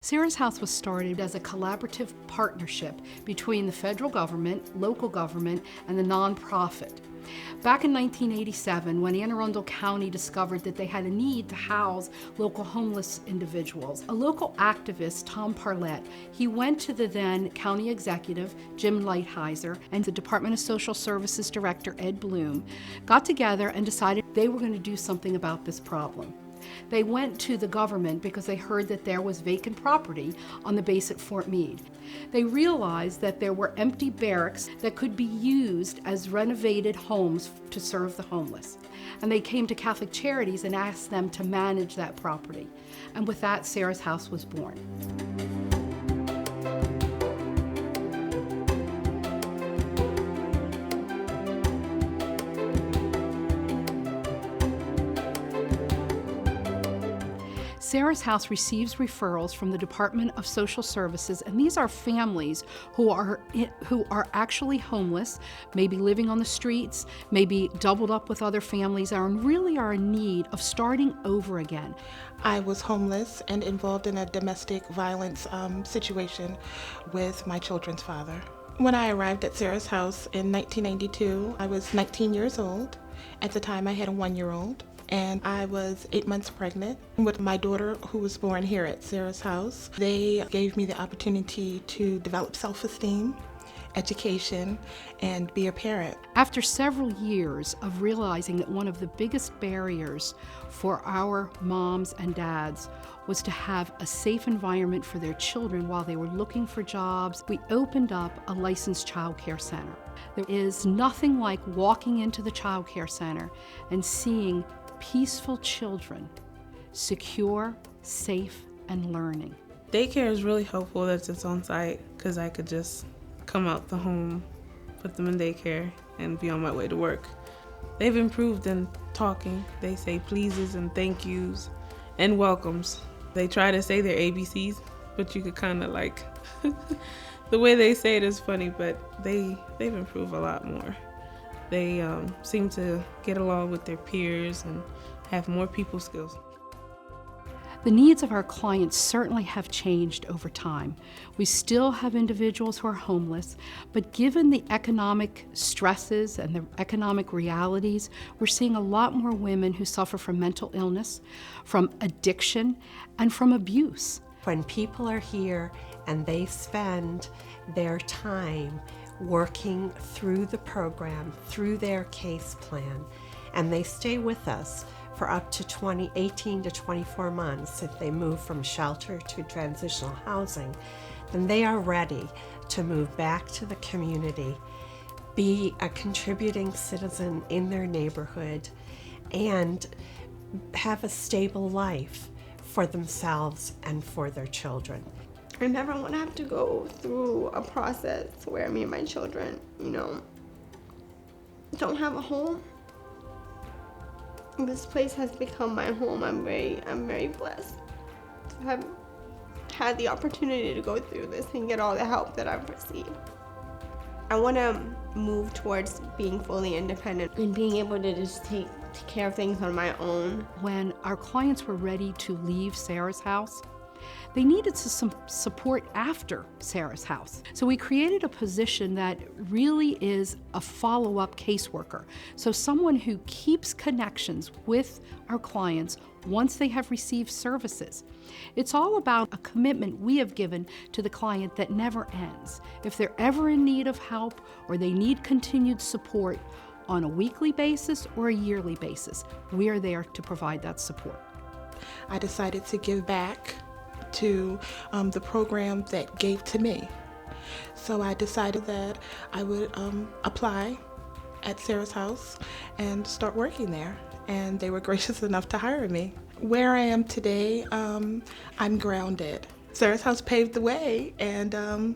Sarah's House was started as a collaborative partnership between the federal government, local government, and the nonprofit. Back in 1987, when Anne Arundel County discovered that they had a need to house local homeless individuals, a local activist, Tom Parlett, he went to the then county executive, Jim Lighthizer, and the Department of Social Services Director, Ed Bloom, got together and decided they were going to do something about this problem. They went to the government because they heard that there was vacant property on the base at Fort Meade. They realized that there were empty barracks that could be used as renovated homes to serve the homeless. And they came to Catholic Charities and asked them to manage that property. And with that, Sarah's House was born. Sarah's House receives referrals from the Department of Social Services, and these are families who are actually homeless, maybe living on the streets, maybe doubled up with other families, and really are in need of starting over again. I was homeless and involved in a domestic violence situation with my children's father. When I arrived at Sarah's House in 1992, I was 19 years old. At the time, I had a 1-year-old. And I was 8 months pregnant with my daughter, who was born here at Sarah's House. They gave me the opportunity to develop self-esteem, education, and be a parent. After several years of realizing that one of the biggest barriers for our moms and dads was to have a safe environment for their children while they were looking for jobs, we opened up a licensed child care center. There is nothing like walking into the child care center and seeing peaceful children, secure, safe, and learning. Daycare is really helpful that it's on site because I could just come out the home, put them in daycare, and be on my way to work. They've improved in talking. They say pleases and thank yous and welcomes. They try to say their ABCs, but you could kind of like, the way they say it is funny, but they've improved a lot more. They seem to get along with their peers and have more people skills. The needs of our clients certainly have changed over time. We still have individuals who are homeless, but given the economic stresses and the economic realities, we're seeing a lot more women who suffer from mental illness, from addiction, and from abuse. When people are here and they spend their time working through the program, through their case plan, and they stay with us for up to 18 to 24 months if they move from shelter to transitional housing, then they are ready to move back to the community, be a contributing citizen in their neighborhood, and have a stable life for themselves and for their children. I never want to have to go through a process where me and my children, don't have a home. This place has become my home. I'm very blessed to have had the opportunity to go through this and get all the help that I've received. I want to move towards being fully independent and being able to just take care of things on my own. When our clients were ready to leave Sarah's House, they needed some support after Sarah's House. So we created a position that really is a follow-up caseworker. So someone who keeps connections with our clients once they have received services. It's all about a commitment we have given to the client that never ends. If they're ever in need of help or they need continued support on a weekly basis or a yearly basis, we are there to provide that support. I decided to give back to the program that gave to me. So I decided that I would apply at Sarah's House and start working there. And they were gracious enough to hire me. Where I am today, I'm grounded. Sarah's House paved the way, and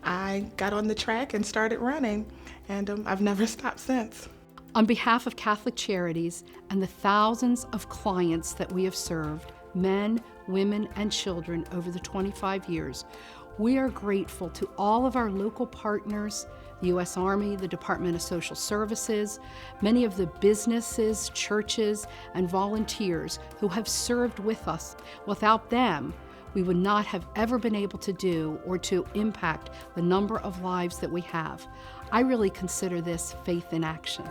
I got on the track and started running, and I've never stopped since. On behalf of Catholic Charities and the thousands of clients that we have served, men, women, and children over the 25 years, we are grateful to all of our local partners, the U.S. Army, the Department of Social Services, many of the businesses, churches, and volunteers who have served with us. Without them, we would not have ever been able to do or to impact the number of lives that we have. I really consider this faith in action.